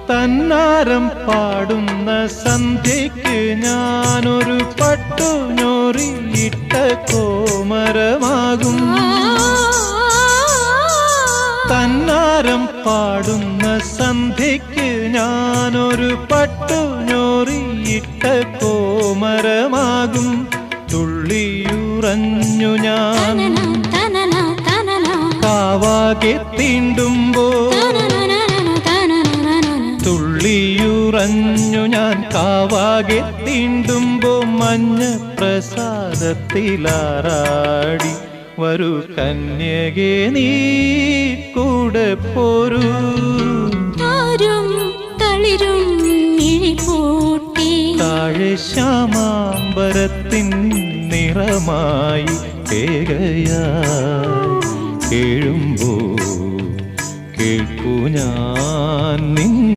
തന്നാരം പാടുന്ന സന്ധ്യയ്ക്ക് ഞാനൊരു പട്ടുഞോറിയിട്ട കോമരമാകും. തന്നാരം പാടുന്ന സന്ധ്യയ്ക്ക് ഞാനൊരു പട്ടുഞോറിയിട്ട കോമരമാകും. തുള്ളിയുറഞ്ഞു ഞാൻ കാവാകെ തീണ്ടുമ്പോൾ, തുള്ളിയുറഞ്ഞു ഞാൻ കാവാകെ തീണ്ടുമ്പോ മഞ്ഞ പ്രസാദത്തിലാറാടി വരൂ കന്യകേ നീ കൂടെ പോരൂ. താഴെ ശ്യാമാംബരത്തിൻ നിറമായി കേകയായി കേഴും